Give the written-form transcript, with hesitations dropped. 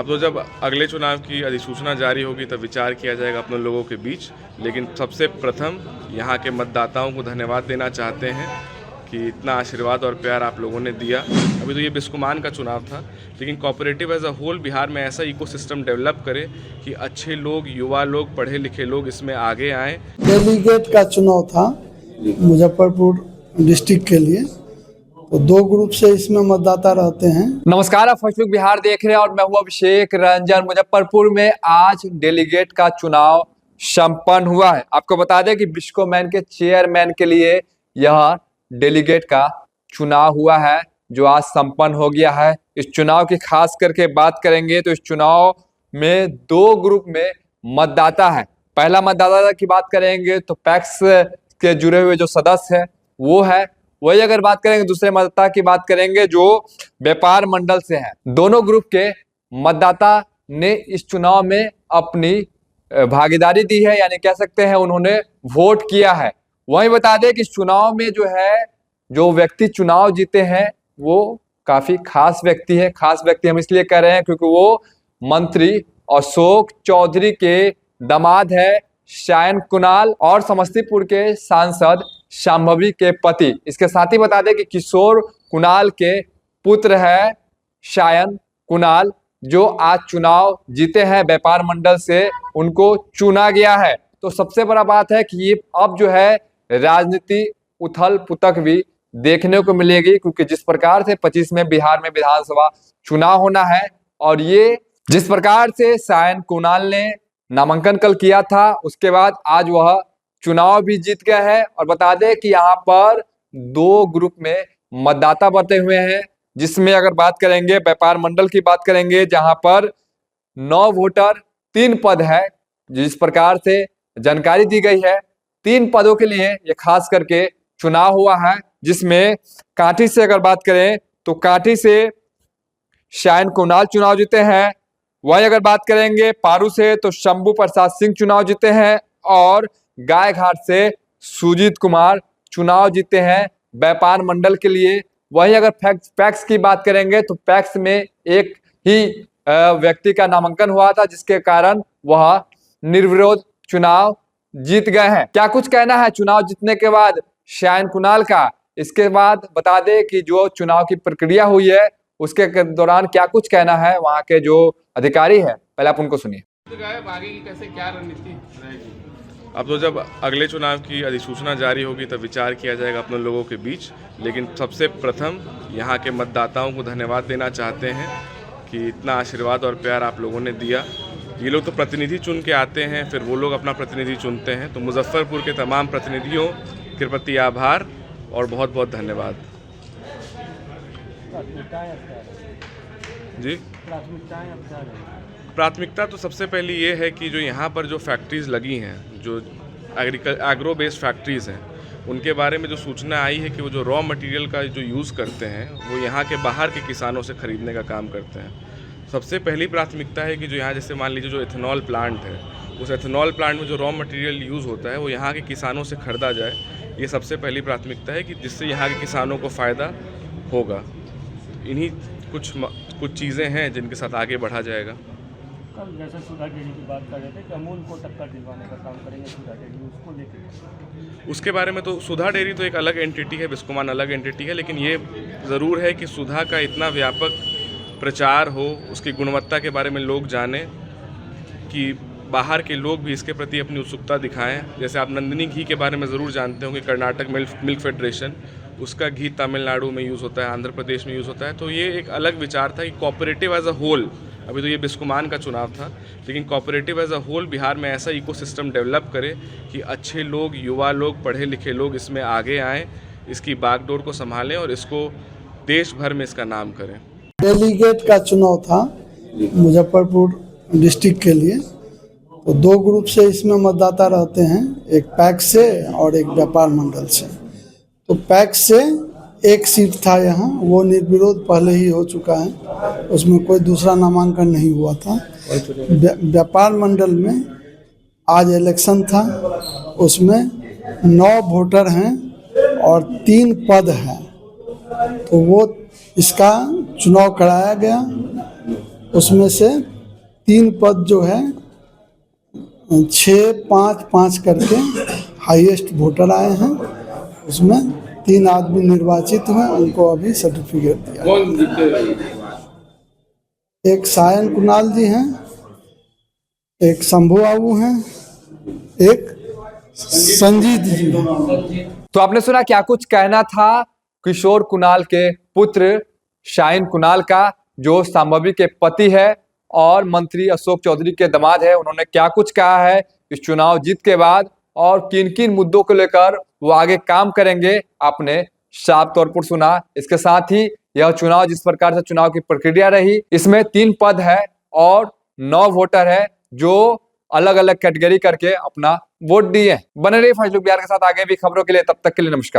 अब तो जब अगले चुनाव की अधिसूचना जारी होगी तब विचार किया जाएगा अपने लोगों के बीच। लेकिन सबसे प्रथम यहाँ के मतदाताओं को धन्यवाद देना चाहते हैं कि इतना आशीर्वाद और प्यार आप लोगों ने दिया। अभी तो ये बिस्कुमान का चुनाव था, लेकिन cooperative as a whole Bihar में ऐसा इकोसिस्टम डेवलप करे कि अच्छे लोग, युवा लोग, पढ़े लिखे लोग इसमें आगे आएँ। डेलीगेट का चुनाव था मुजफ्फरपुर डिस्ट्रिक्ट के लिए, तो 2 ग्रुप से इसमें मतदाता रहते हैं। नमस्कार, आप फर्स्ट लुक बिहार देख रहे हैं और मैं हूं अभिषेक रंजन। मुजफ्फरपुर में आज डेलीगेट का चुनाव संपन्न हुआ है। आपको बता दें कि बिस्कोमैन के चेयरमैन के लिए यह डेलीगेट का चुनाव हुआ है जो आज संपन्न हो गया है। इस चुनाव की खास करके बात करेंगे तो इस चुनाव में 2 ग्रुप में मतदाता है। पहला मतदाता की बात करेंगे तो पैक्स के जुड़े हुए जो सदस्य है वो है। वही अगर बात करेंगे दूसरे मतदाता की बात करेंगे जो व्यापार मंडल से हैं। दोनों ग्रुप के मतदाता ने इस चुनाव में अपनी भागीदारी दी है, यानी कह सकते हैं उन्होंने वोट किया है। वही बता दें कि इस चुनाव में जो व्यक्ति चुनाव जीते हैं वो काफी खास व्यक्ति है। खास व्यक्ति हम इसलिए कह रहे हैं क्योंकि वो मंत्री अशोक चौधरी के दामाद है शायन कुणाल और समस्तीपुर के सांसद शांभवी के पति। इसके साथ ही बता दें कि किशोर कुणाल के पुत्र है शायन कुणाल जो आज चुनाव जीते हैं व्यापार मंडल से, उनको चुना गया है। तो सबसे बड़ा बात है कि ये अब राजनीति उथल पुथल भी देखने को मिलेगी, क्योंकि जिस प्रकार से 25 में बिहार में विधानसभा चुनाव होना है और ये जिस प्रकार से शायन कुणाल ने नामांकन कल किया था, उसके बाद आज वह चुनाव भी जीत गए हैं। और बता दें कि यहाँ पर 2 ग्रुप में मतदाता बटे हुए हैं, जिसमें अगर बात करेंगे व्यापार मंडल की बात करेंगे जहां पर 9 वोटर 3 पद है। जिस प्रकार से जानकारी दी गई है 3 पदों के लिए ये खास करके चुनाव हुआ है, जिसमें कांठी से अगर बात करें तो कांठी से शायन कुणाल चुनाव जीते हैं। वही अगर बात करेंगे पारू से तो शंभू प्रसाद सिंह चुनाव जीते हैं और गायघाट से सुजीत कुमार चुनाव जीते हैं व्यापार मंडल के लिए। वही अगर पैक्स की बात करेंगे तो पैक्स में एक ही व्यक्ति का नामांकन हुआ था, जिसके कारण वह निर्विरोध चुनाव जीत गए हैं। क्या कुछ कहना है चुनाव जीतने के बाद शायन कुणाल का? इसके बाद बता दें कि जो चुनाव की प्रक्रिया हुई है उसके दौरान क्या कुछ कहना है वहां के जो अधिकारी है, पहले आप उनको सुनिए। आगे की कैसे क्या रणनीति रहेगी? अब तो जब अगले चुनाव की अधिसूचना जारी होगी तब विचार किया जाएगा अपने लोगों के बीच। लेकिन सबसे प्रथम यहाँ के मतदाताओं को धन्यवाद देना चाहते हैं कि इतना आशीर्वाद और प्यार आप लोगों ने दिया। ये लोग तो प्रतिनिधि चुन के आते हैं, फिर वो लोग अपना प्रतिनिधि चुनते हैं। तो मुजफ्फरपुर के तमाम प्रतिनिधियों के प्रति आभार और बहुत बहुत धन्यवाद जी। प्राथमिकता तो सबसे पहली ये है कि जो यहाँ पर जो फैक्ट्रीज़ लगी हैं, जो एग्रो बेस्ड फैक्ट्रीज़ हैं, उनके बारे में जो सूचना आई है कि वो जो रॉ मटेरियल का जो यूज़ करते हैं वो यहाँ के बाहर के किसानों से ख़रीदने का काम करते हैं। सबसे पहली प्राथमिकता है कि जो यहाँ जैसे मान लीजिए जो एथेनॉल प्लांट है, उस एथेनॉल प्लांट में जो रॉ मटेरियल यूज़ होता है वो यहाँ के किसानों से ख़रीदा जाए। ये सबसे पहली प्राथमिकता है कि जिससे यहाँ के किसानों को फ़ायदा होगा। इन्हीं कुछ चीज़ें हैं जिनके साथ आगे बढ़ा जाएगा। कल जैसे सुधा डेयरी की बात कर रहे थे कि अमूल को टक्कर दिलवाने का काम करेंगे सुधा डेयरी, उसको लेकर उसके बारे में तो सुधा डेयरी तो एक अलग एंटिटी है, बिस्कोमान अलग एंटिटी है। लेकिन ये ज़रूर है कि सुधा का इतना व्यापक प्रचार हो, उसकी गुणवत्ता के बारे में लोग जानें कि बाहर के लोग भी इसके प्रति अपनी उत्सुकता दिखाएं। जैसे आप नंदिनी घी के बारे में ज़रूर जानते होंगे, कर्नाटक मिल्क फेडरेशन, उसका घी तमिलनाडु में यूज़ होता है, आंध्र प्रदेश में यूज़ होता है। तो ये एक अलग विचार था कि कोऑपरेटिव एज अ होल, अभी तो ये बिस्कुमान का चुनाव था, लेकिन cooperative as a whole Bihar में ऐसा इकोसिस्टम डेवलप करे कि अच्छे लोग, युवा लोग, पढ़े लिखे लोग इसमें आगे आएँ, इसकी बागडोर को संभालें और इसको देश भर में इसका नाम करें। डेलीगेट का चुनाव था मुजफ्फरपुर डिस्ट्रिक्ट के लिए, तो 2 ग्रुप से इसमें मतदाता रहते हैं, एक पैक्स से और एक व्यापार मंडल से। तो पैक्स से एक सीट था यहाँ, वो निर्विरोध पहले ही हो चुका है, उसमें कोई दूसरा नामांकन नहीं हुआ था। व्यापार मंडल में आज इलेक्शन था, उसमें 9 वोटर हैं और 3 पद हैं, तो वो इसका चुनाव कराया गया उसमें से 3 पद जो है 6-5-5 करके हाईएस्ट वोटर आए हैं, उसमें 3 आदमी निर्वाचित हुए, उनको अभी सर्टिफिकेट दिया। कौन जीते? एक सायन कुणाल जी हैं, एक शंभू बाबू हैं, एक संजीत जी हैं। तो आपने सुना क्या कुछ कहना था किशोर कुणाल के पुत्र शाहीन कुणाल का, जो संभवी के पति है और मंत्री अशोक चौधरी के दामाद है। उन्होंने क्या कुछ कहा है इस चुनाव जीत के बाद और किन किन मुद्दों को लेकर वो आगे काम करेंगे, आपने साफ तौर पर सुना। इसके साथ ही यह चुनाव जिस प्रकार से चुनाव की प्रक्रिया रही, इसमें 3 पद है और 9 वोटर है जो अलग अलग कैटेगरी करके अपना वोट दिए। बने रहिए फैसलुक बिहार के साथ आगे भी खबरों के लिए, तब तक के लिए नमस्कार।